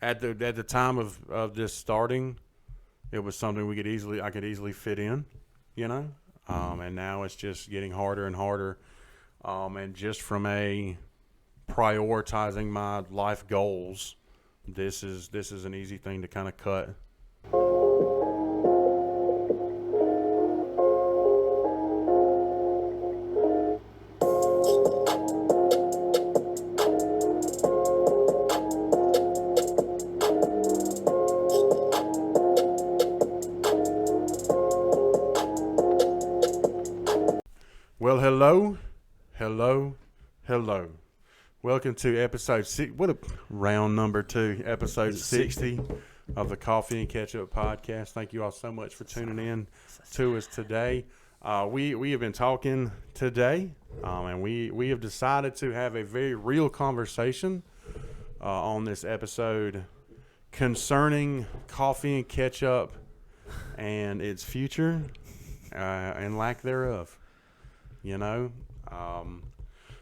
at the time of this starting, it was something I could easily fit in, you know. And now it's just getting harder and harder. And just from a prioritizing my life goals, this is an easy thing to kind of cut. Well, hello. Welcome to episode 6. What a round number 2, episode 60 of the Coffee and Ketchup podcast. Thank you all so much for tuning in to us today. We have been talking today, and we have decided to have a very real conversation on this episode concerning coffee and ketchup and its future and lack thereof. You know,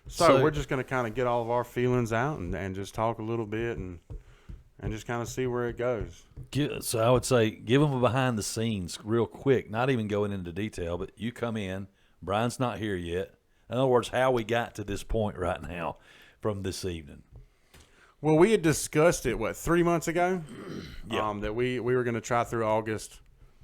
so we're just going to kind of get all of our feelings out and just talk a little bit and just kind of see where it goes. So I would say give them a behind the scenes real quick, not even going into detail, but you come in, Brian's not here yet. In other words, how we got to this point right now from this evening. Well, we had discussed it, 3 months ago? Yeah. That we were going to try through August,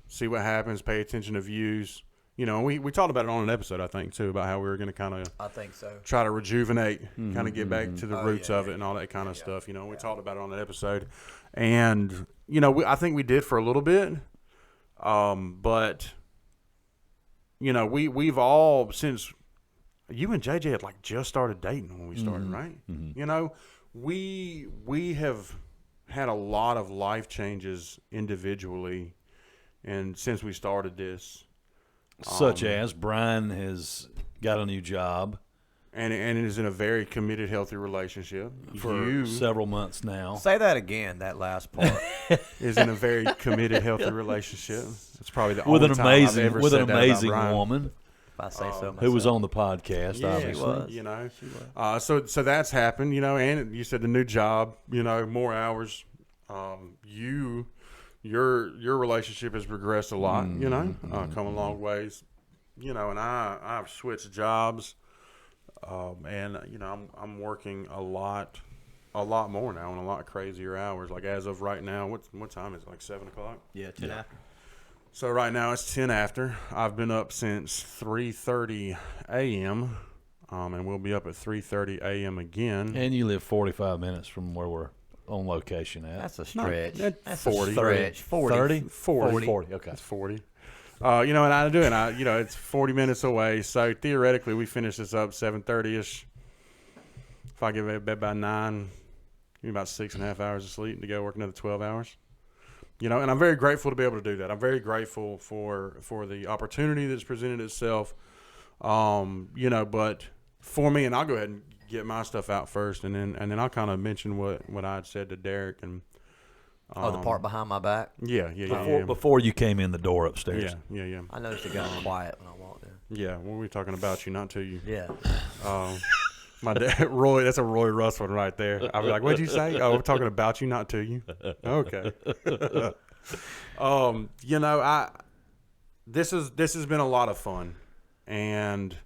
see what happens, pay attention to views. You know, we talked about it on an episode, I think, too, about how we were going to kind of try to rejuvenate, kind of get back to the roots of it and all that kind of stuff. You know, we talked about it on that episode. And, you know, I think we did for a little bit. But, you know, we've all, since you and JJ had, just started dating when we started, right? Mm-hmm. You know, we have had a lot of life changes individually and since we started this. Such as Brian has got a new job. And it is in a very committed, healthy relationship. For several months now. Say that again, that last part. Is in a very committed, healthy relationship. It's probably the only time I've ever said that about Brian. With an amazing woman. If I say so myself. Who was on the podcast, obviously. She was. You know. She was. So that's happened, you know, and you said the new job, you know, more hours. Your relationship has progressed a lot, you know, come a long ways, you know, and I've switched jobs, and you know, I'm working a lot more now and a lot crazier hours. Like as of right now, what time is it? 7 o'clock? Yeah, 10 after. So right now it's 10 after. I've been up since 3:30 a.m. And we'll be up at 3:30 a.m. again. And you live 45 minutes from where we're on location at. That's a stretch. That's 40. a stretch. 40. 30? 40. Okay. It's 40. You know, and you know, it's 40 minutes away. So theoretically, we finish this up 7:30ish. If I get to bed by 9, give me about 6.5 hours of sleep to go work another 12 hours. You know, and I'm very grateful to be able to do that. I'm very grateful for the opportunity that's presented itself. You know, but for me, and I'll go ahead and get my stuff out first, and then I'll kind of mention what I had said to Derek and. The part behind my back? Yeah. Before you came in the door upstairs. Yeah. I noticed it got quiet when I walked in. Yeah, well, we're talking about you, not to you. Yeah. My dad, Roy, that's a Roy Russ one right there. I'll be like, what'd you say? Oh, we're talking about you, not to you. Okay. You know, this has been a lot of fun, and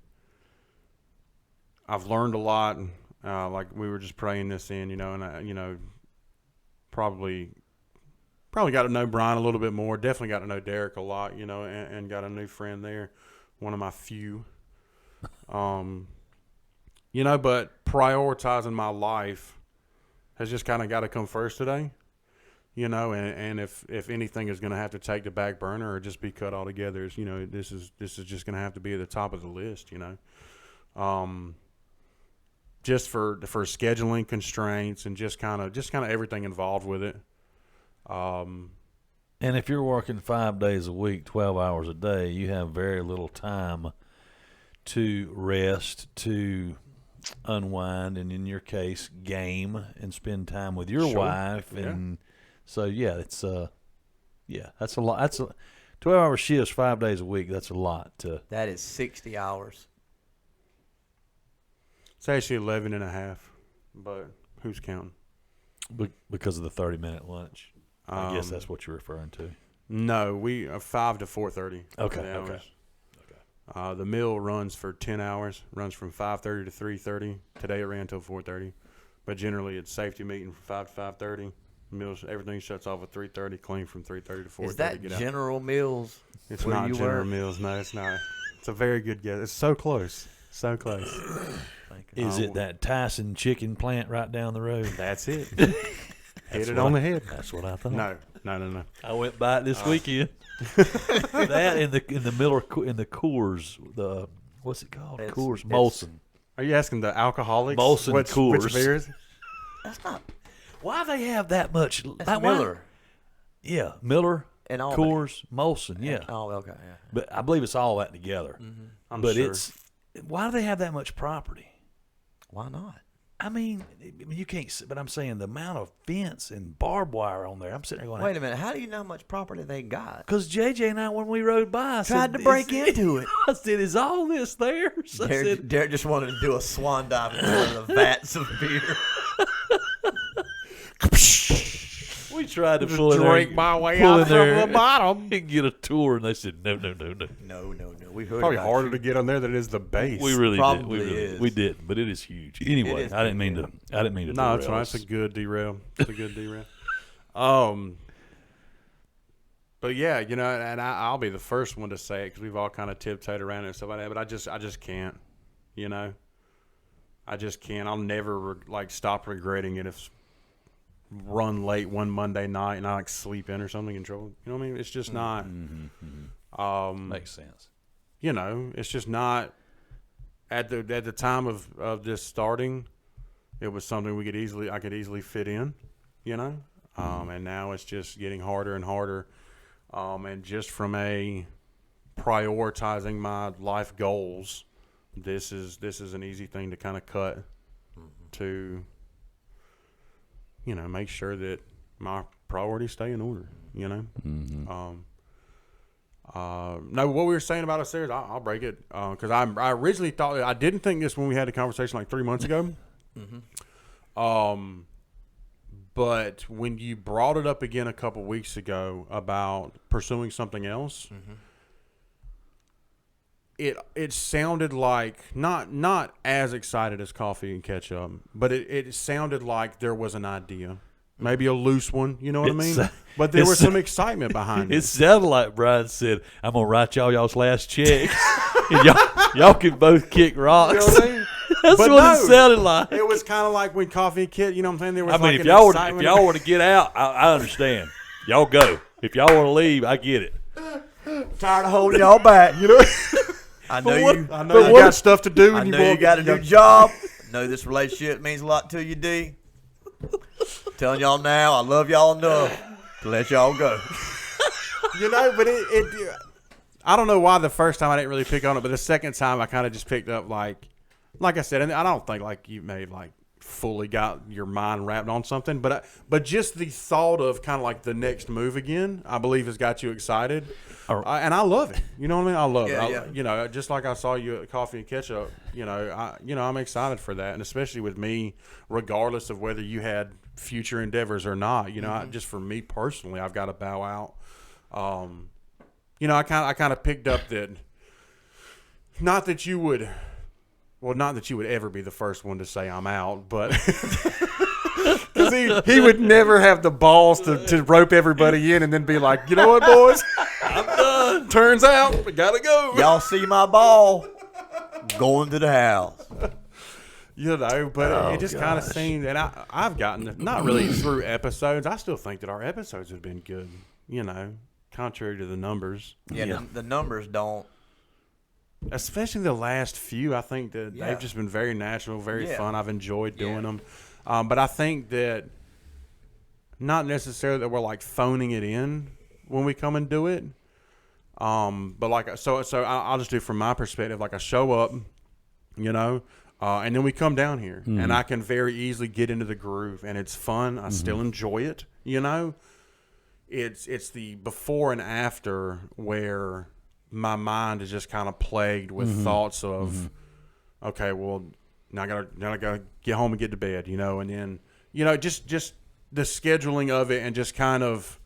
I've learned a lot. Like we were just praying this in, you know, and I, you know, probably got to know Brian a little bit more. Definitely got to know Derek a lot, you know, and got a new friend there, one of my few. You know, but prioritizing my life has just kind of got to come first today, you know, and if anything is going to have to take the back burner or just be cut altogether, you know, this is just going to have to be at the top of the list, you know. Just for scheduling constraints and just kind of everything involved with it. And if you're working 5 days a week, 12 hours a day, you have very little time to rest, to unwind, and in your case, game and spend time with your wife. And so, it's that's a lot. That's 12-hour shifts, 5 days a week. That's a lot. That is 60 hours. It's actually 11 and a half, but who's counting? Because of the 30-minute lunch. I guess Um, that's what you're referring to. No, we are 5 to 4:30. Okay. 10 Okay. hours. The meal runs for 10 hours. Runs from 5:30 to 3:30. Today it ran till 4:30, but generally it's safety meeting from 5 to 5:30. Meals, everything shuts off at 3:30. Clean from 3:30 to 4:30. Is that get out. General Mills? It's where not you General work? Mills. No, it's not. It's a very good guess. It's so close. So close. Is it that Tyson chicken plant right down the road? That's it. That's Hit it what on I- the head. That's what I thought. No. I went by it this weekend. That in the Miller in the Coors, the what's it called? Coors Molson. Are you asking the alcoholics? Molson which Coors. beers? That's not. Why they have that much? That's why- Miller. Yeah, Miller, And Albany. Coors, Molson. Yeah, Oh, okay. Yeah. but I believe it's all that together. I'm But sure. it's why do they have that much property? Why not? I mean, you can't. But I'm saying the amount of fence and barbed wire on there. I'm sitting there going, Wait a minute. How do you know how much property they got? because JJ and I, when we rode by, I Tried said, to break "Is- into it." I said, "Is all this there?" So I said, Derek just wanted to do a swan dive into one of the vats of beer. we tried to Just pull in drink there, my way pull out in from there the bottom. and get a tour, and they said, "No." No. We heard Probably about harder you. to get on there than it is the base. We really Probably did. is. We didn't, but it is huge. Anyway, is I didn't mean big, to. I didn't mean to. No, that's derail right. us. It's a good derail. It's a good derail. But yeah, and I'll be the first one to say it because we've all kind of tiptoed around it and stuff like that. But I just can't. I just can't. I'll never stop regretting it if run late one Monday night and I sleep in or something in trouble. You know what I mean? It's just not. Makes sense. It's just not at the time of this starting. It was something I could easily fit in, and now it's just getting harder and harder. And just from a prioritizing my life goals, this is an easy thing to kind of cut to, make sure that my priorities stay in order, No, what we were saying about upstairs, I'll break it because I originally thought I didn't think this when we had the conversation like 3 months ago. But when you brought it up again a couple weeks ago about pursuing something else, it sounded like not as excited as coffee and ketchup, but it sounded like there was an idea. Maybe a loose one, you know what I mean? But there was some excitement behind It it. sounded like Brian said, "I'm gonna write y'all's last check, and y'all can both kick rocks." You know what I mean? That's But what no, it sounded like. It was kind of like when Coffee and Kit, you know what I'm saying? There was I mean, like if y'all excitement. were to get out, I understand. Y'all go. If y'all want to leave, I get it. Tired of holding y'all back. I know you. I know you got stuff to do. I And know you you want got a new job. Know this relationship means a lot to you, D. Telling y'all now, I love y'all enough to let y'all go. But it I don't know why the first time I didn't really pick on it, but the second time I kind of just picked up like I said, and I don't think you may have fully got your mind wrapped on something, but just the thought of kind of the next move again, I believe has got you excited, and I love it. You know what I mean? I love it. Yeah. Just like I saw you at Coffee and Ketchup. I'm excited for that, and especially with me, regardless of whether you had future endeavors or not. Just for me personally, I've got to bow out. I kind of picked up that. Not that you would ever be the first one to say I'm out, but because he would never have the balls to rope everybody in and then be like, you know what, boys, I'm done. Turns out we gotta go. Y'all see my ball going to the house. But it just kind of seemed, and I've gotten not really through episodes. I still think that our episodes have been good. Contrary to the numbers. Yeah. The numbers don't. Especially the last few, I think that they've just been very natural, very fun. I've enjoyed doing them. But I think that not necessarily that we're phoning it in when we come and do it. But so I'll just do from my perspective, I show up, and then we come down here and I can very easily get into the groove and it's fun. I still enjoy it, It's the before and after where my mind is just kind of plagued with thoughts of, okay, well, now I gotta get home and get to bed, and then, just the scheduling of it and just kind of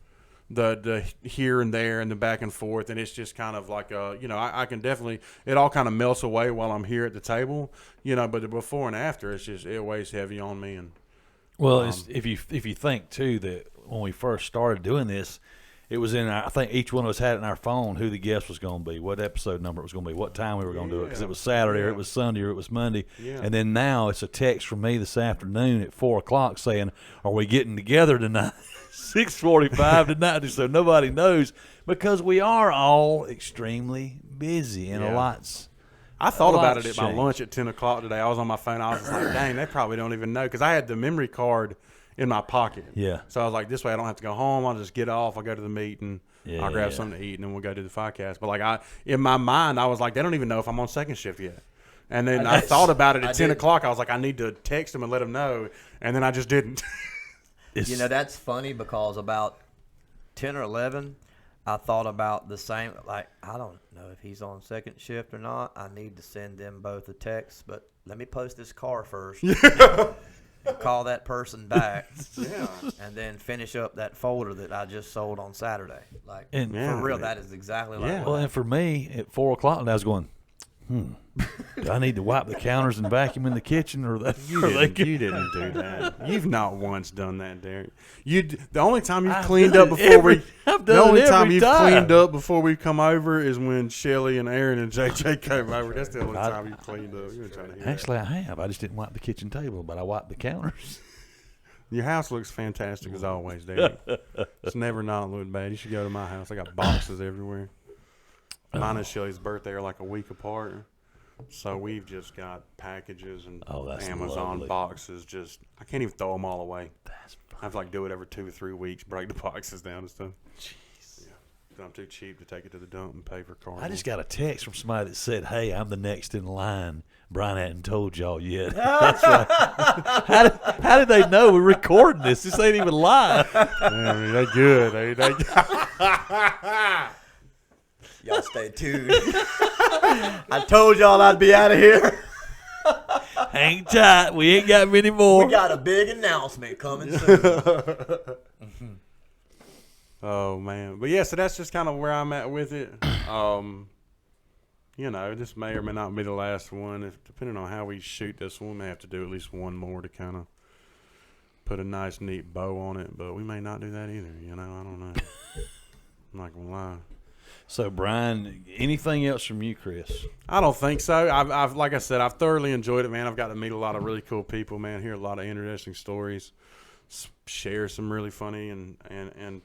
the here and there and the back and forth, and it's just kind of like I can definitely, it all kind of melts away while I'm here at the table, but the before and after, it weighs heavy on me. And well, if you think too that when we first started doing this, it was I think each one of us had it in our phone who the guest was going to be, what episode number it was going to be, what time we were going to do it, because it was Saturday or it was Sunday or it was Monday. Yeah. And then now it's a text from me this afternoon at 4:00 saying, "Are we getting together tonight?" 6:45 tonight, so nobody knows, because we are all extremely busy and a lot's. I thought about it at my changed. lunch at 10 o'clock today. I was on my phone. I was just like, dang, they probably don't even know, because I had the memory card in my pocket. Yeah. So I was like, this way I don't have to go home. I'll just get off. I'll go to the meeting. I'll grab something to eat, and then we'll go to the podcast. But like in my mind, I was like, they don't even know if I'm on second shift yet. And then I thought about it at 10 o'clock. I was like, I need to text them and let them know. And then I just didn't. That's funny, because about 10 or 11, I thought about the same. Like, I don't know if he's on second shift or not. I need to send them both a text, but let me post this car first. And call that person back. Yeah. And then finish up that folder that I just sold on Saturday. Like, And for real, that is exactly like Well, and for me, at 4:00, I was going, do I need to wipe the counters and vacuum in the kitchen, or that? You didn't do that. You've not once done that, Derek. The only time you've cleaned up before we cleaned up before we come over is when Shelly and Aaron and JJ came over. That's the only time you cleaned up. You trying to hear Actually, I have. I just didn't wipe the kitchen table, but I wiped the counters. Your house looks fantastic as always, Derek. It's never not looked bad. You should go to my house. I got boxes everywhere. Mine and Shelly's birthday are like a week apart. So we've just got packages and Amazon boxes. I can't even throw them all away. I have to do it every 2 or 3 weeks, break the boxes down and stuff. Jeez. Yeah. I'm too cheap to take it to the dump and pay for cardboard. I just got a text from somebody that said, "Hey, I'm the next in line. Brian hadn't told y'all yet." That's right. How did they know we're recording this? This ain't even live. Man, they good. They Y'all stay tuned. I told y'all I'd be out of here. Hang tight. We ain't got many more. We got a big announcement coming soon. Oh, man. But, yeah, so that's just kind of where I'm at with it. This may or may not be the last one. Depending on how we shoot this one, we may have to do at least one more to kind of put a nice, neat bow on it. But we may not do that either. I don't know. I'm not going to lie. So, Brian, anything else from you, Chris? I don't think so. I've like I said, I've thoroughly enjoyed it, man. I've got to meet a lot of really cool people, man. Hear a lot of interesting stories, share some really funny and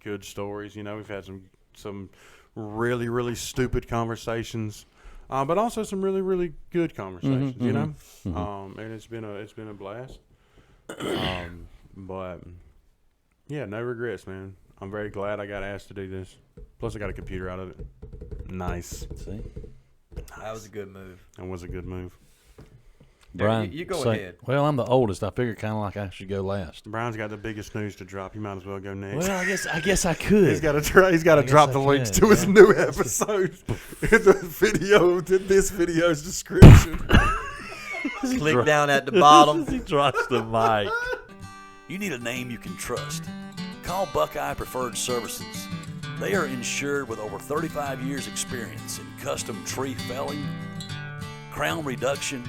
good stories. We've had some really, really stupid conversations, but also some really, really good conversations. And it's been a blast. But yeah, no regrets, man. I'm very glad I got asked to do this. Plus, I got a computer out of it. Nice. See? That was a good move. That was a good move. Brian, you go ahead. Well, I'm the oldest. I figured kind of like I should go last. Brian's got the biggest news to drop. You might as well go next. Well, I guess I could. He's got to drop the links to his new episode in this video's description. Click down at the bottom. He drops the mic. You need a name you can trust. Call Buckeye Preferred Services. They are insured with over 35 years experience in custom tree felling, crown reduction,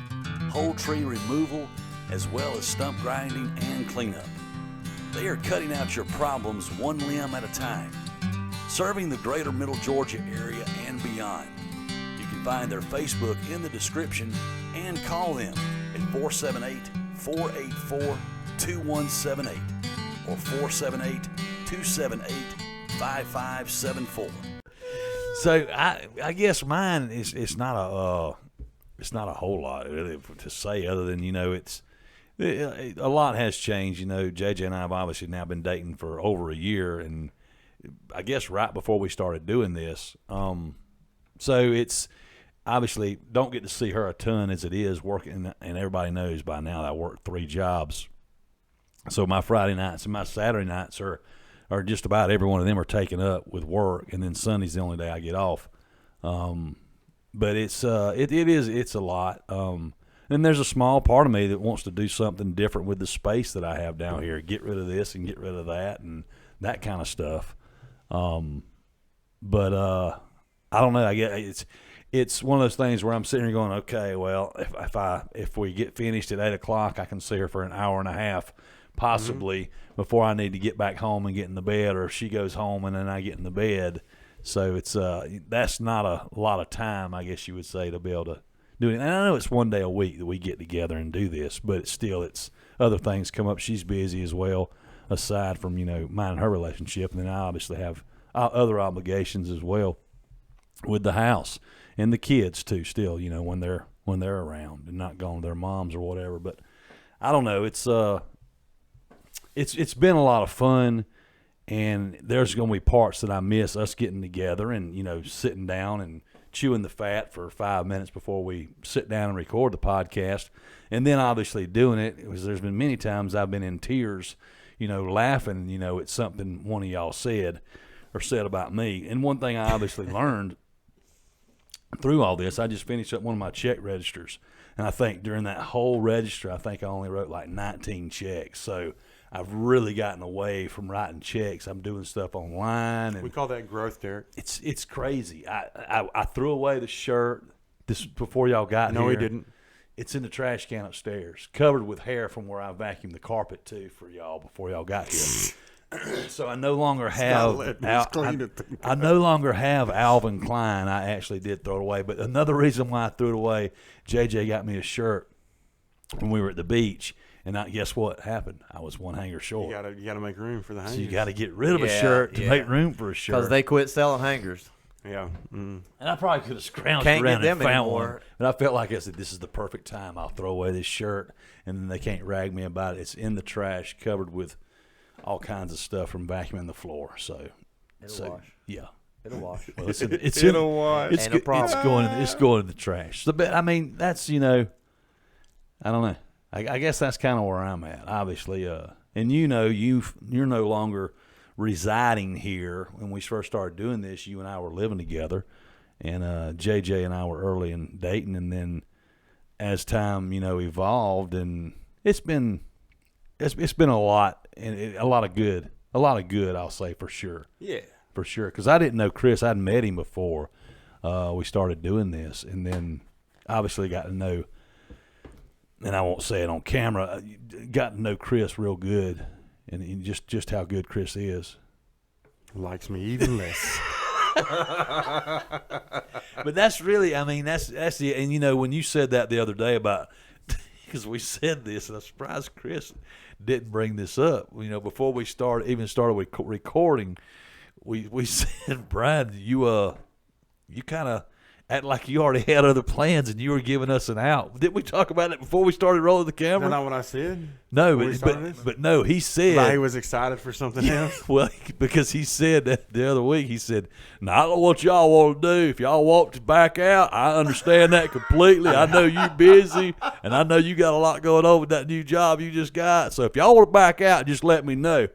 whole tree removal, as well as stump grinding and cleanup. They are cutting out your problems one limb at a time, serving the greater Middle Georgia area and beyond. You can find their Facebook in the description and call them at 478-484-2178 or 478-278-5574. So I guess mine is it's not a whole lot really to say other than a lot has changed. JJ and I have obviously now been dating for over a year, and I guess right before we started doing this. So it's obviously don't get to see her a ton as it is working, and everybody knows by now that I work 3 jobs. So my Friday nights and my Saturday nights are just about every one of them are taken up with work, and then Sunday's the only day I get off. But it's a lot. And there's a small part of me that wants to do something different with the space that I have down here. Get rid of this and get rid of that and that kind of stuff. But I don't know. I guess it's one of those things where I'm sitting here going, okay, well, if we get finished at 8 o'clock, I can see her for an hour and a half, possibly, before I need to get back home and get in the bed, or if she goes home and then I get in the bed. So it's that's not a lot of time, I guess you would say, to be able to do it. And I know it's one day a week that we get together and do this, but it's other things come up. She's busy as well, aside from mine and her relationship, and then I obviously have other obligations as well with the house and the kids too. Still, when they're around and not going to their moms or whatever. But I don't know. It's been a lot of fun. And there's going to be parts that I miss us getting together and, sitting down and chewing the fat for 5 minutes before we sit down and record the podcast. And then obviously doing it, because there's been many times I've been in tears, laughing, at something one of y'all said about me. And one thing I obviously learned through all this, I just finished up one of my check registers. And I think during that whole register, I think I only wrote like 19 checks. So I've really gotten away from writing checks. I'm doing stuff online. And we call that growth, Derek. It's crazy. I threw away the shirt this before y'all got here. No, we didn't. It's in the trash can upstairs, covered with hair from where I vacuumed the carpet too for y'all before y'all got here. So I no longer have I no longer have Alvin Klein. I actually did throw it away. But another reason why I threw it away, JJ got me a shirt when we were at the beach. And guess what happened? I was one hanger short. You gotta make room for the hangers. So you got to get rid of a shirt to make room for a shirt. Because they quit selling hangers. Yeah. And I probably could have scrounged Can't around get and them found anymore. one. But I felt like I said, this is the perfect time. I'll throw away this shirt, and then they can't rag me about it. It's in the trash, covered with all kinds of stuff from vacuuming the floor. So It'll wash. Yeah. It'll wash. Well, It'll wash. It's going in the trash. So, but I mean, that's I don't know. I guess that's kind of where I'm at, obviously. And you're no longer residing here. When we first started doing this, you and I were living together, and JJ and I were early in dating, and then as time evolved, and it's been a lot, and a lot of good, I'll say for sure. Yeah, for sure. Because I didn't know Chris. I'd met him before we started doing this, and then obviously got to know. And I won't say it on camera, got to know Chris real good, and just how good Chris is. Likes me even less. But that's really, that's the, and when you said that the other day about, because we said this, and I'm surprised Chris didn't bring this up. Before we started with recording, we said, Brian, you kind of act like you already had other plans and you were giving us an out. Didn't we talk about it before we started rolling the camera? That's not what I said. No, but no, he said like he was excited for something else. Well, because he said that the other week, he said, "Now I don't know what y'all want to do. If y'all want to back out, I understand that completely. I know you busy, and I know you got a lot going on with that new job you just got. So if y'all want to back out, just let me know.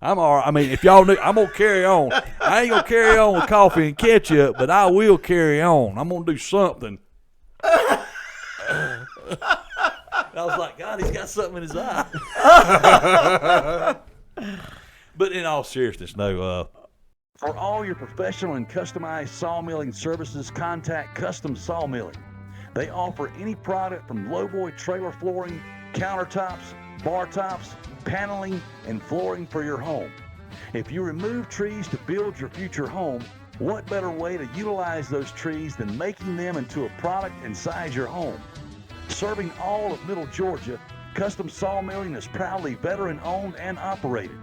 I'm all right. If y'all knew, I'm gonna carry on. I ain't gonna carry on with coffee and ketchup, but I will carry on. I'm gonna do something." I was like, God, he's got something in his eye. But in all seriousness, no. For all your professional and customized sawmilling services, contact Custom Sawmilling. They offer any product from lowboy trailer flooring, countertops, bar tops, paneling, and flooring for your home. If you remove trees to build your future home, what better way to utilize those trees than making them into a product inside your home? Serving all of Middle Georgia, Custom Sawmilling is proudly veteran-owned and operated.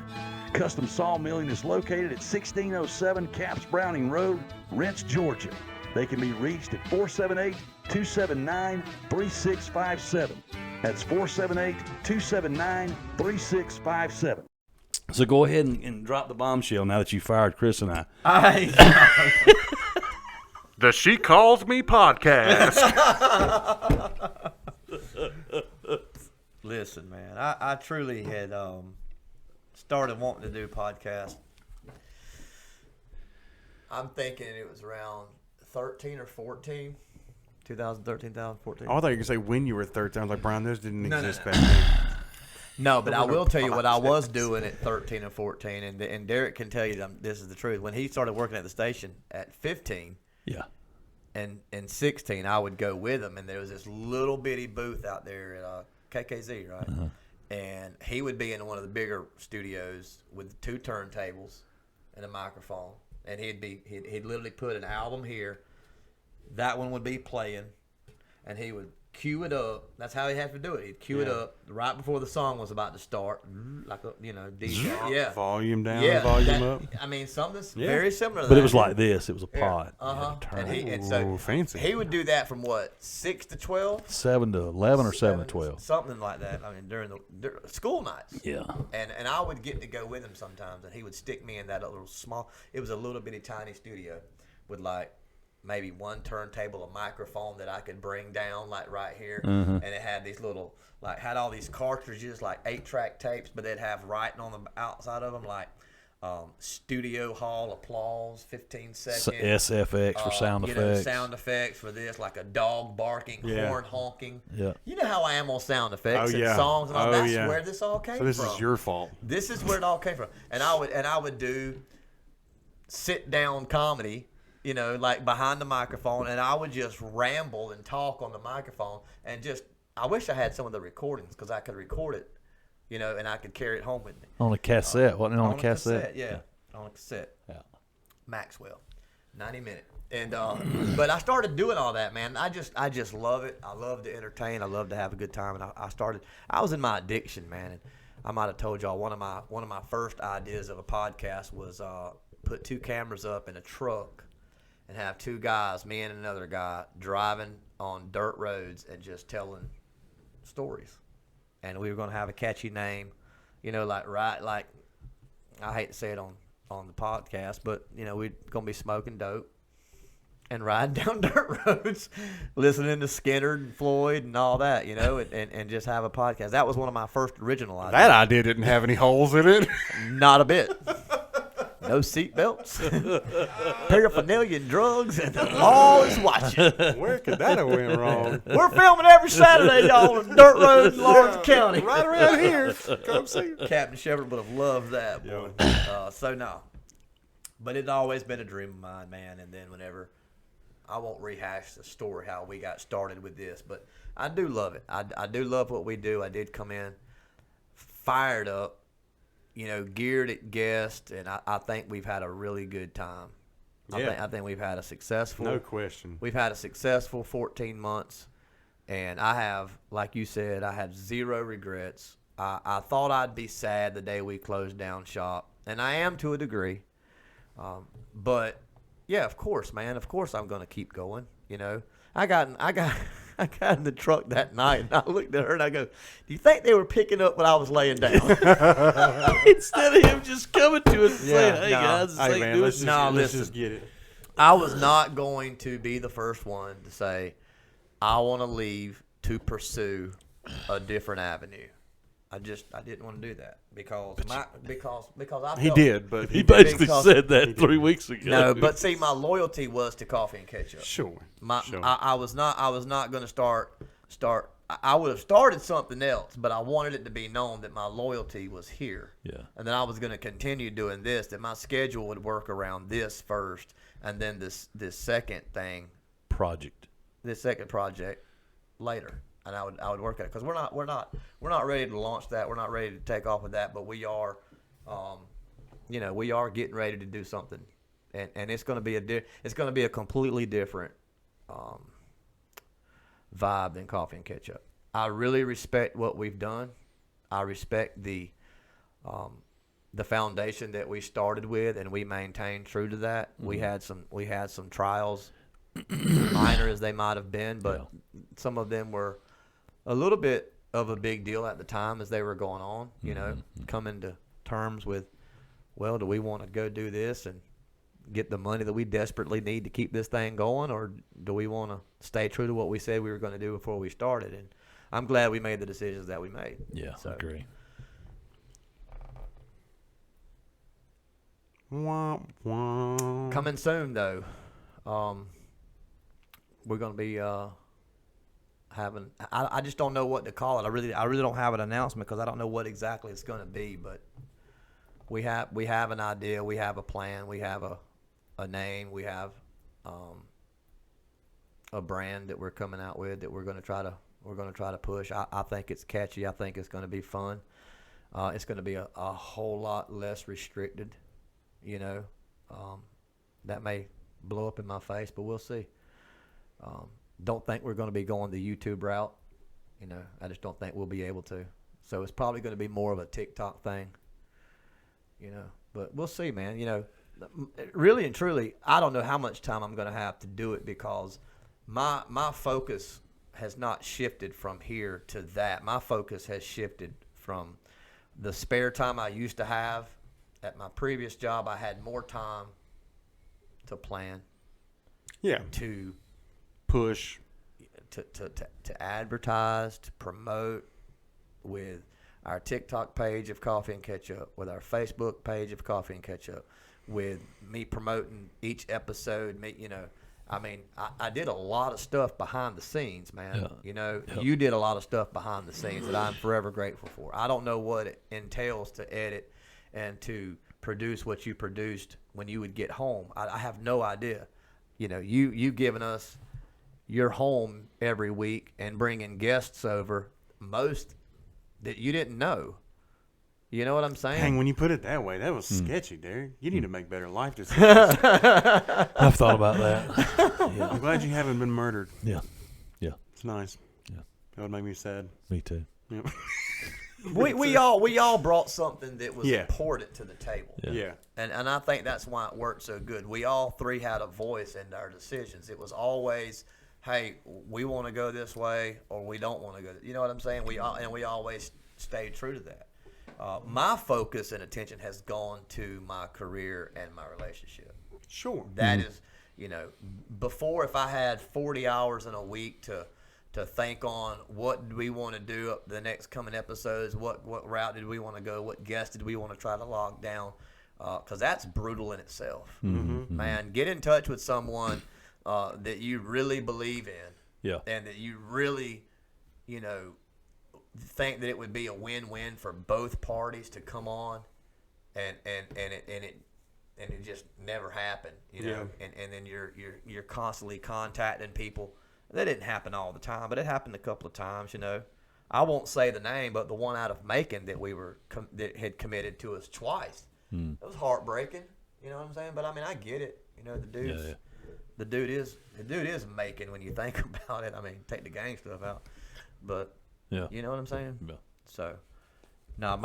Custom Sawmilling is located at 1607 Caps Browning Road, Rents, Georgia. They can be reached at 478-279-3657. That's 478-279-3657. So go ahead and drop the bombshell now that you fired Chris and I. The She Calls Me podcast. Listen, man, I truly had started wanting to do a podcast. I'm thinking it was around 13 or 14. 2013, 2014. Oh, I thought you were going to say when you were 13. I was like, Brian, those didn't exist no. back then. No, but I will tell you what I was doing at 13 and 14, and Derek can tell you this is the truth. When he started working at the station at 15, Yeah. and 16, I would go with him, and there was this little bitty booth out there at KKZ, right? Uh-huh. And he would be in one of the bigger studios with 2 turntables and a microphone, and he'd literally put an album here. That one would be playing, and he would cue it up. That's how he had to do it. He'd cue it up right before the song was about to start, like a DJ. Yeah, Volume down, yeah, volume up. I mean, something's very similar to But that. it was like this. It was a pot. And so fancy. he would do that from what, 6 to 12? 7 to 11 or 7 to 12. Something like that. I mean, during the school nights. Yeah. And I would get to go with him sometimes, and he would stick me in that little small. It was a little bitty tiny studio with like maybe 1 turntable, a microphone that I could bring down like right here, and it had these little had all these cartridges like 8-track tapes, but they'd have writing on the outside of them like studio hall applause, 15 seconds, SFX for sound effects. Sound effects for this, like a dog barking, horn honking. Yeah. You know how I am on sound effects and yeah. songs and all. Oh, That's yeah. where this all came from. So this is your fault. This is where it all came from. And I would do sit down comedy, like behind the microphone, and I would just ramble and talk on the microphone, and I wish I had some of the recordings because I could record it, and I could carry it home with me. On a cassette. Wasn't it on a cassette? Yeah, on a cassette. Yeah. Maxwell, 90-minute. And but I started doing all that, man. I just love it. I love to entertain. I love to have a good time. And I was in my addiction, man. And I might have told y'all one of my first ideas of a podcast was put 2 cameras up in a truck and have 2 guys, me and another guy, driving on dirt roads and just telling stories. And we were going to have a catchy name, like I hate to say it on the podcast, but we're going to be smoking dope and riding down dirt roads, listening to Skinner and Floyd and all that, and just have a podcast. That was one of my first original ideas. That idea didn't have any holes in it. Not a bit. No seatbelts, paraphernalia and drugs, and the law is watching. Where could that have went wrong? We're filming every Saturday, y'all, on dirt road in Lawrence County. Right around here. Come see. Captain Shepard would have loved that, boy. So, no. But it's always been a dream of mine, man. And then whenever, I won't rehash the story how we got started with this, but I do love it. I do love what we do. I did come in fired up, geared at guests, and I think we've had a really good time. Yeah. I think we've had a successful. No question. We've had a successful 14 months, and I have, like you said, I have 0 regrets. I thought I'd be sad the day we closed down shop, and I am to a degree. But yeah, of course, man. Of course, I'm going to keep going. I got in the truck that night, and I looked at her and I go, "Do you think they were picking up what I was laying down?" Instead of him just coming to us and saying, "Hey no. guys, this Hey, ain't man, doing let's it." just get it. I was not going to be the first one to say, I want to leave to pursue a different avenue. I didn't want to do that because I He felt, did, but He basically because- said that 3 weeks ago. No, but see, my loyalty was to coffee and ketchup. sure. Sure. I was not going to start. I would have started something else, but I wanted it to be known that my loyalty was here. Yeah. And then I was going to continue doing this. That my schedule would work around this first, and then this second thing, this second project later. And I would work at it because we're not ready to launch that. We're not ready to take off with that, but we are, we are getting ready to do something, and it's going to be a completely different vibe than coffee and ketchup. I really respect what we've done. I respect the foundation that we started with, and we maintained true to that. Mm-hmm. We had some trials, minor as they might have been, but some of them were a little bit of a big deal at the time as they were going on, coming to terms with, well, do we want to go do this and get the money that we desperately need to keep this thing going, or do we want to stay true to what we said we were going to do before we started? And I'm glad we made the decisions that we made. Yeah, I agree. Wah, wah. Coming soon, though. we're going to be having. I just don't know what to call it. I really don't have an announcement because I don't know what exactly it's going to be. But we have an idea. We have a plan. We have a name. We have a brand that we're coming out with that we're going to try to push. I think it's catchy. I think it's going to be fun. It's going to be a whole lot less restricted. You know, that may blow up in my face, but we'll see. Don't think we're going to be going the YouTube route. You know, I just don't think we'll be able to. So it's probably going to be more of a TikTok thing. You know, but we'll see, man. You know, really and truly, I don't know how much time I'm going to have to do it because my focus has not shifted from here to that. My focus has shifted from the spare time I used to have. At my previous job, I had more time to plan. Yeah. To push. To advertise, to promote with our TikTok page of Coffee and Ketchup, with our Facebook page of Coffee and Ketchup, with me promoting each episode. I mean, I did a lot of stuff behind the scenes, man. Yeah. You know, Yep. You did a lot of stuff behind the scenes that I'm forever grateful for. I don't know what it entails to edit and to produce what you produced when you would get home. I have no idea. You know, you giving us your home every week and bringing guests over, most that you didn't know. You know what I'm saying? Dang, when you put it that way, that was sketchy, Derek. You need to make better life decisions. I've thought about that. Yeah. I'm glad you haven't been murdered. Yeah. Yeah. It's nice. Yeah. That would make me sad. Me too. Yeah. we all brought something that was Yeah. important to the table. Yeah. Yeah. And I think that's why it worked so good. We all three had a voice in our decisions. It was always, hey, we want to go this way or we don't want to go. You know what I'm saying? We always stayed true to that. My focus and attention has gone to my career and my relationship. Sure. That is, you know, before if I had 40 hours in a week to think on what do we want to do up the next coming episodes, what route did we want to go, what guest did we want to try to lock down, because that's brutal in itself. Man, get in touch with someone that you really believe in, Yeah. and that you really, you know, think that it would be a win-win for both parties to come on, and it just never happened, you know. Yeah. And then you're constantly contacting people. That didn't happen all the time, but it happened a couple of times, you know. I won't say the name, but the one out of Macon that that had committed to us twice. It was heartbreaking, you know what I'm saying? But I mean, I get it, you know. The dude is Macon when you think about it. I mean, take the gang stuff out, but. Yeah. You know what I'm saying? Yeah. So, no,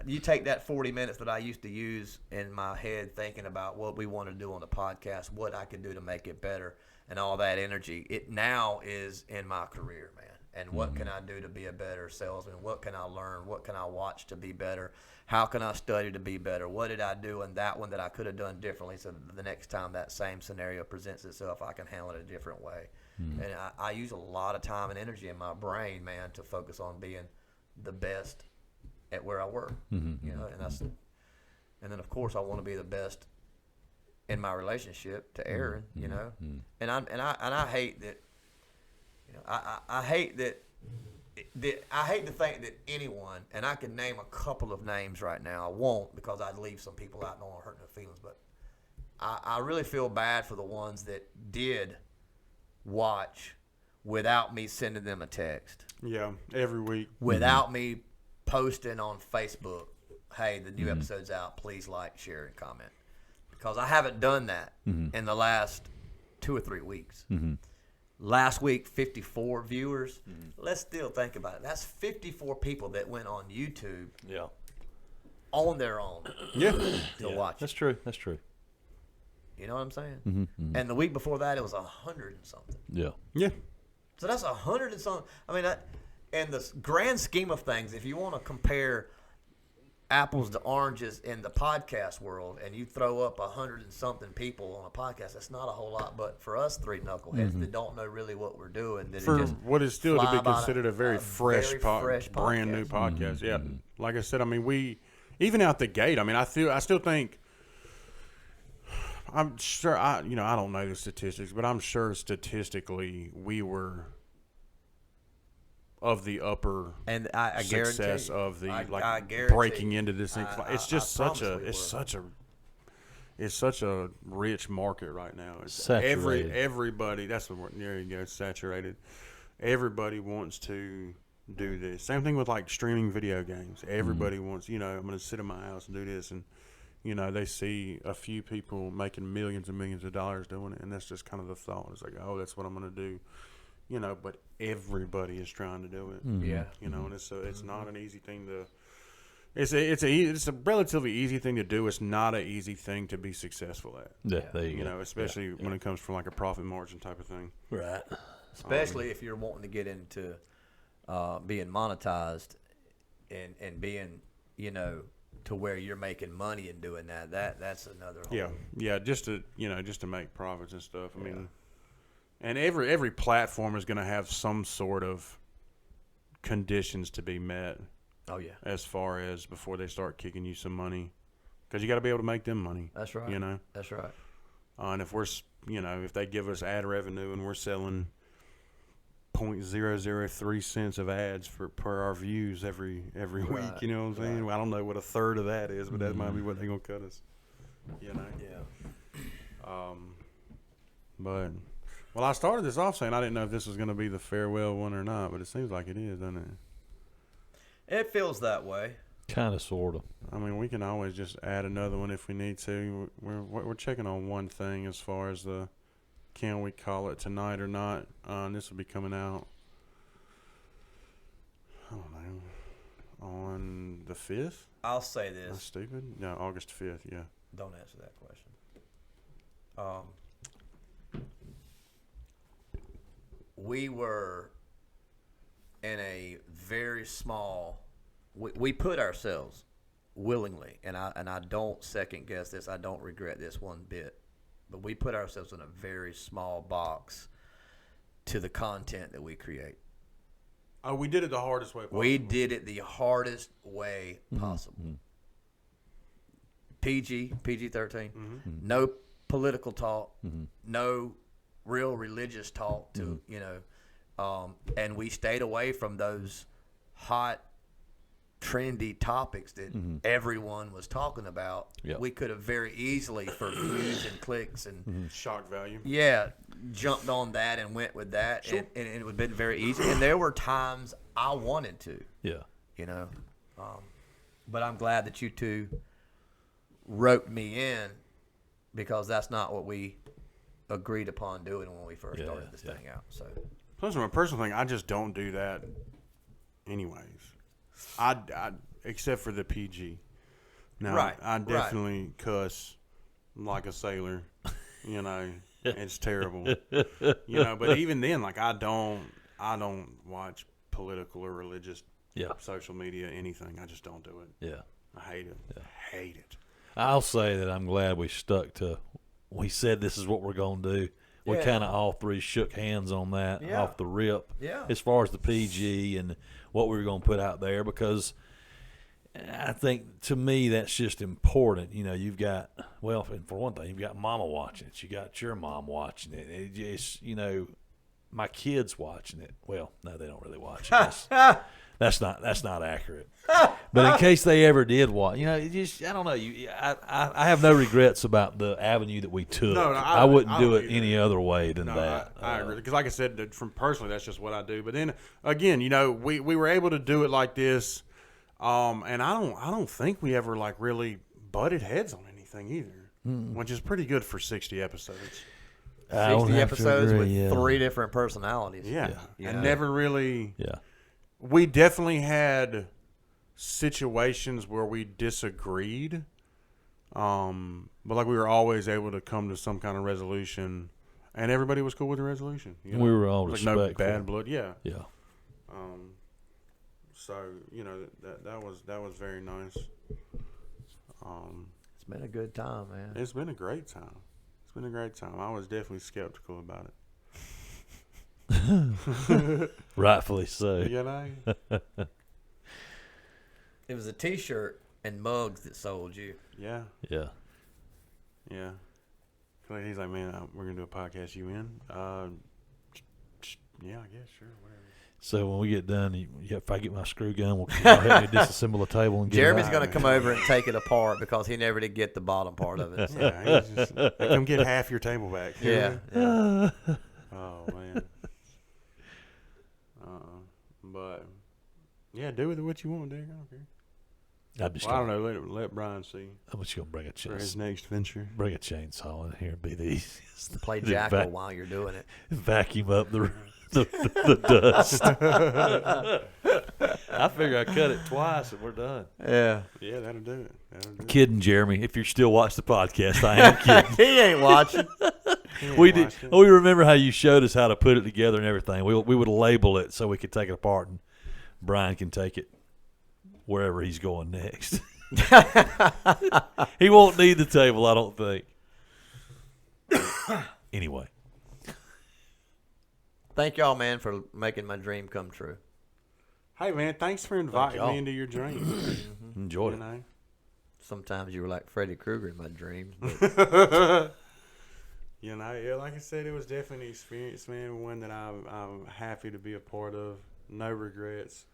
you take that 40 minutes that I used to use in my head thinking about what we want to do on the podcast, what I could do to make it better, and all that energy, it now is in my career, man. And what can I do to be a better salesman? What can I learn? What can I watch to be better? How can I study to be better? What did I do in that one that I could have done differently so that the next time that same scenario presents itself, I can handle it a different way? And I use a lot of time and energy in my brain, man, to focus on being the best at where I work. You know, and then of course I want to be the best in my relationship to Aaron. You know, and I hate that. You know, I hate that. I hate to think that anyone, and I can name a couple of names right now. I won't because I'd leave some people out and don't want to hurt their feelings. But I really feel bad for the ones that did watch without me sending them a text. Yeah, every week. Without me posting on Facebook, hey, the new episode's out. Please like, share, and comment. Because I haven't done that in the last 2 or 3 weeks. Last week, 54 viewers. Let's still think about it. That's 54 people that went on YouTube on their own to watch That's it. true. That's true. You know what I'm saying? And the week before that, it was 100 and something. Yeah. Yeah. So that's 100 and something. I mean, in the grand scheme of things, if you want to compare apples to oranges in the podcast world, and you throw up 100 and something people on a podcast, that's not a whole lot. But for us three knuckleheads that don't know really what we're doing, that For just what is still to fly be by considered a very fresh brand new podcast. Yeah. Like I said, I mean, we even out the gate, I mean, I still think I'm sure I don't know the statistics, but I'm sure statistically we were of the upper And I success guarantee of the I guarantee breaking into this thing. It's just such a it's such a rich market right now. It's Saturated. Everybody. That's the word. There you go. Saturated. Everybody wants to do this. Same thing with like streaming video games. Everybody wants. I'm going to sit in my house and do this, and they see a few people making millions and millions of dollars doing it, and that's just kind of the thought. It's like, oh, that's what I'm going to do. But everybody is trying to do it. Yeah. And it's not an easy thing to. It's a relatively easy thing to do. It's not an easy thing to be successful at. Yeah, there you go. Especially when it comes from like a profit margin type of thing. Right. Especially if you're wanting to get into being monetized and being, to where you're making money and doing that. That's another whole. Yeah, just to make profits and stuff. I mean, and every platform is going to have some sort of conditions to be met. Oh yeah. As far as before they start kicking you some money, because you got to be able to make them money. That's right. That's right. And if we're, if they give us ad revenue and we're selling 0.003 cents of ads per our views every week, you know what I'm saying? Well, I don't know what a third of that is, but that might be what they're gonna cut us. Yeah. But I started this off saying I didn't know if this was gonna be the farewell one or not, but it seems like it is, doesn't it? It feels that way. Kind of, sort of. I mean, we can always just add another one if we need to. We're checking on one thing as far as can we call it tonight or not? And this will be coming out, I don't know, on the 5th? I'll say Am I this. stupid? No, August 5th, yeah. Don't answer that question. We were in a very small. We put ourselves willingly, and I don't second guess this. I don't regret this one bit, but we put ourselves in a very small box to the content that we create. Oh, we did it the hardest way possible. We did it the hardest way possible. Mm-hmm. PG-13. No political talk. No real religious talk. And we stayed away from those hot, trendy topics that everyone was talking about. Yep. We could have very easily, for views and clicks and Shock value. jumped on that and went with that, Sure. and it would have been very easy. And there were times I wanted to, Yeah. but I'm glad that you two roped me in, because that's not what we agreed upon doing when we first started this thing out. So, Plus, from a personal thing, I just don't do that anyways. I except for the PG. Now, I definitely cuss like a sailor. It's terrible. But even then, like I don't watch political or religious social media, anything. I just don't do it. Yeah. I hate it. Yeah. Hate it. I'll say that I'm glad we stuck to. We said this is what we're going to do. We kind of all three shook hands on that off the rip. Yeah. As far as the PG and what we were going to put out there, because I think to me that's just important. You've got, well, for one thing, you've got Mama watching it. You got your mom watching it. It just, my kids watching it. Well, no, they don't really watch it. That's not accurate. But in case they ever did watch, I don't know. I have no regrets about the avenue that we took. No, I wouldn't do it either. any other way than that. I agree, because like I said, from personally, that's just what I do. But then again, we were able to do it like this, and I don't think we ever like really butted heads on anything either, which is pretty good for 60 episodes. 60 episodes with 3 different personalities. Yeah. And never really. Yeah. We definitely had situations where we disagreed, but like we were always able to come to some kind of resolution, and everybody was cool with the resolution. We were all like respectful. No bad blood. Yeah. Yeah. So that was very nice. It's been a good time, man. It's been a great time. I was definitely skeptical about it. Rightfully so. It was a T-shirt and mugs that sold you. Yeah. Yeah. He's like, man, we're gonna do a podcast. You in? Yeah, I guess, sure, whatever. So when we get done, if I get my screw gun, we'll help me disassemble the table and get Jeremy's it going to out. come over and take it apart because he never did get the bottom part of it. Yeah, he's just, come get half your table back. Yeah. Oh man. But yeah, do with it what you want, Dick. I don't care. I'm just I don't know. Let Brian see I'm just gonna bring a for his next venture. Bring a chainsaw in here. Be the easiest. Play Jackal while you're doing it. Vacuum up the dust. I figure I cut it twice and we're done. Yeah. Yeah, that'll do it. Kidding, Jeremy. If you still watch the podcast, I am kidding. He ain't watching. We remember how you showed us how to put it together and everything. We would label it so we could take it apart, and Brian can take it wherever he's going next. He won't need the table, I don't think. Anyway. Thank y'all, man, for making my dream come true. Hey, man, thanks for inviting me into your dream. Enjoyed it. Know? Sometimes you were like Freddy Krueger in my dreams. But yeah, like I said, it was definitely an experience, man. One that I'm happy to be a part of. No regrets.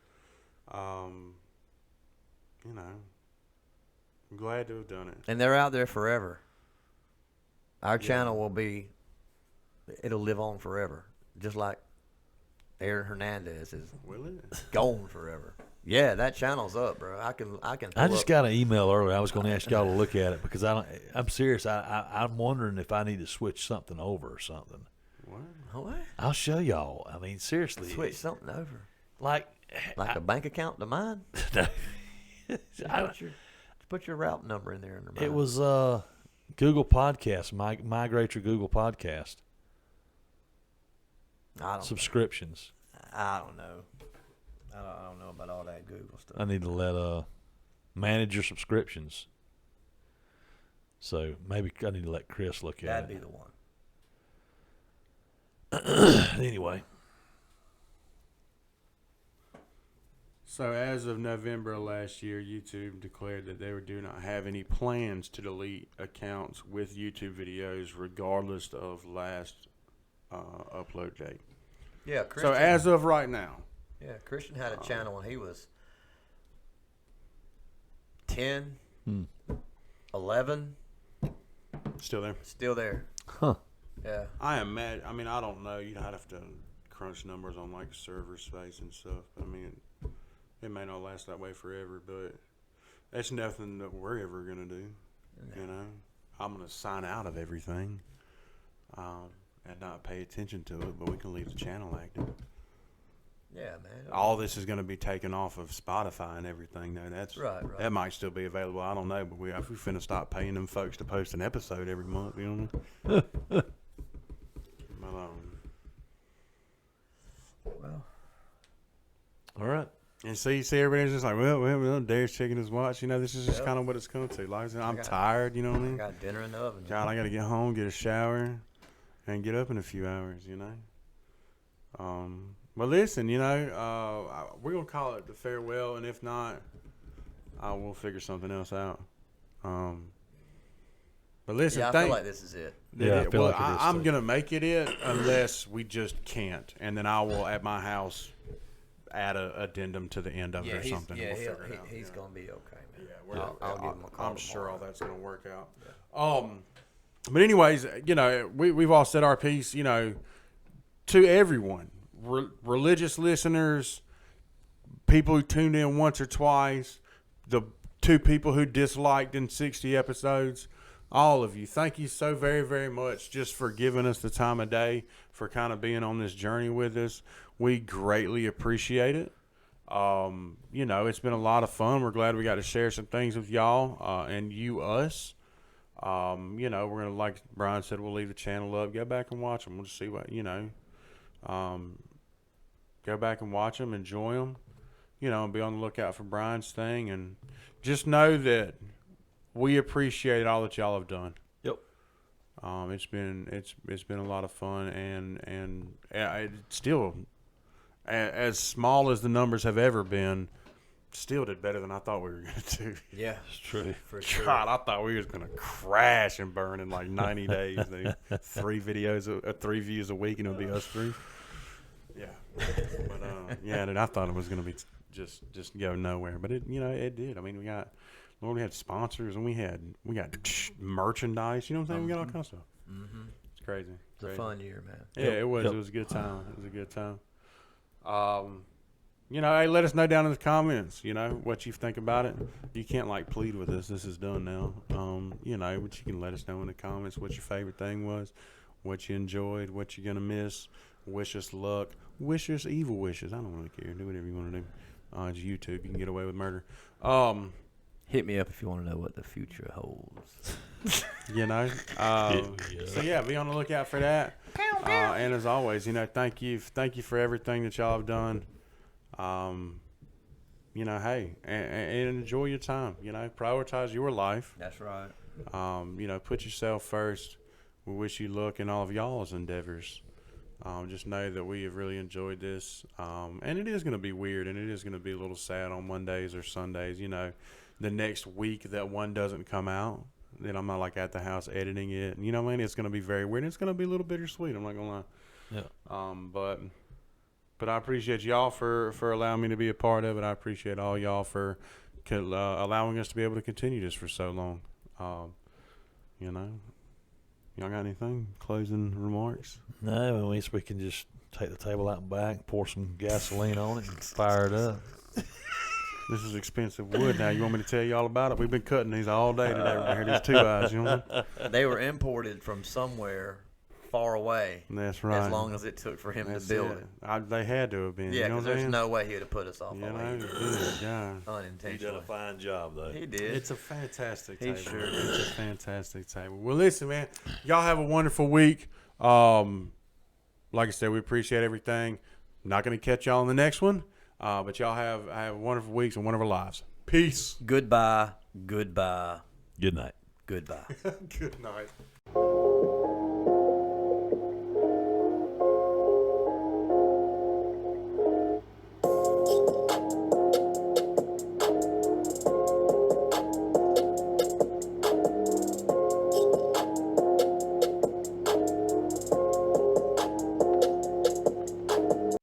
I'm glad to have done it. And they're out there forever. Our channel it'll live on forever. Just like Aaron Hernandez is gone forever. Yeah, that channel's up, bro. I just got an email earlier. I was going to ask y'all to look at it because I'm serious. I'm wondering if I need to switch something over or something. What? I'll show y'all. I mean, seriously. Switch something over. Like a bank account to mine? Put your route number in there. It was Google Podcast. Migrate your Google Podcast. Subscriptions. I don't know. I don't know about all that Google stuff. I need to let manage your subscriptions. So maybe I need to let Chris look at That'd it. be the one. Anyway. So as of November of last year, YouTube declared that they do not have any plans to delete accounts with YouTube videos regardless of last upload date. Yeah, Christian. So as of right now. Yeah, Christian had a channel when he was 10, 11. Still there? Still there. Huh. Yeah. I am mad. I mean, I don't know. You'd have to crunch numbers on like server space and stuff. I mean, it may not last that way forever, but that's nothing that we're ever going to do. No. You know, I'm going to sign out of everything and not pay attention to it, but we can leave the channel active. Yeah, man. All this is going to be taken off of Spotify and everything. Though that's right. That might still be available. I don't know, but we finna stop paying them folks to post an episode every month. You know what I mean? Well, all right. And see, everybody's just like, well, Dave's checking his watch. You know, this is just kind of what it's come to. Like I said, I'm tired. You know what I mean? I got dinner in the oven. God, I got to get home, get a shower, and get up in a few hours. You know. But listen, you know, we're gonna call it the farewell, and if not, we'll figure something else out. But listen, I feel like this is it. Yeah, I feel like it is I'm too. gonna make it unless we just can't, and then I will at my house add a addendum to the end of it or something. Yeah, we'll figure it out. he's gonna be okay, man. Yeah, I'll give him a call. I'm sure tomorrow. all that's gonna work out. Yeah. But anyways, you know, we've all said our piece. You know, to everyone. Religious listeners, people who tuned in once or twice, the 2 people who disliked in 60 episodes, all of you, thank you so very, very much just for giving us the time of day, for kind of being on this journey with us. We greatly appreciate it. You know, it's been a lot of fun. We're glad we got to share some things with y'all and us. You know, we're going to, like Brian said, we'll leave the channel up. Go back and watch them. We'll just see what, you know. Go back and watch them, enjoy them, you know, and be on the lookout for Brian's thing. And just know that we appreciate all that y'all have done. Yep. It's been a lot of fun, and it's still, as small as the numbers have ever been, still did better than I thought we were going to do. Yeah, It's true. for sure. God, I thought we was going to crash and burn in like 90 days. Dude. 3 views a week, and it'll be us 3. Yeah. But, dude, I thought it was going to be just go nowhere. But, it did. I mean, we had sponsors, and we got merchandise. You know what I'm saying? We got all kinds of stuff. Mm-hmm. It's crazy. It's a fun year, man. Yeah, it was. Yep. It was a good time. It was a good time. Hey, let us know down in the comments, what you think about it. You can't plead with us. This is done now. But you can let us know in the comments what your favorite thing was, what you enjoyed, what you're going to miss. Wish us luck. Wish us evil wishes. I don't really care. Do whatever you want to do. It's YouTube. You can get away with murder. Hit me up if you want to know what the future holds. So yeah, be on the lookout for that. And as always, thank you for everything that y'all have done. Hey, and enjoy your time. Prioritize your life. That's right. Put yourself first. We wish you luck in all of y'all's endeavors. Just know that we have really enjoyed this. And it is going to be weird, and it is going to be a little sad on Mondays or Sundays. The next week that one doesn't come out, then I'm not at the house editing it. You know what I mean? It's going to be very weird. It's going to be a little bittersweet. I'm not going to lie. Yeah. But I appreciate y'all for allowing me to be a part of it. I appreciate all y'all for allowing us to be able to continue this for so long. Y'all got anything? Closing remarks? No, at least we can just take the table out back, pour some gasoline on it, and fire it up. This is expensive wood now. You want me to tell you all about it? We've been cutting these all day today. We're here. These 2 eyes, you know? They were imported from somewhere far away. That's right. As long as it took for him to build it. They had to have been. Yeah, because there's no way he would have put us off on good God. He unintentionally. did a fine job, though. He did. It's a fantastic He table. sure did. It's a fantastic table. Well, listen, man. Y'all have a wonderful week. Like I said, we appreciate everything. Not going to catch y'all on the next one, but y'all have wonderful weeks and wonderful lives. Peace. Goodbye. Goodbye. Good night. Goodbye. Good night.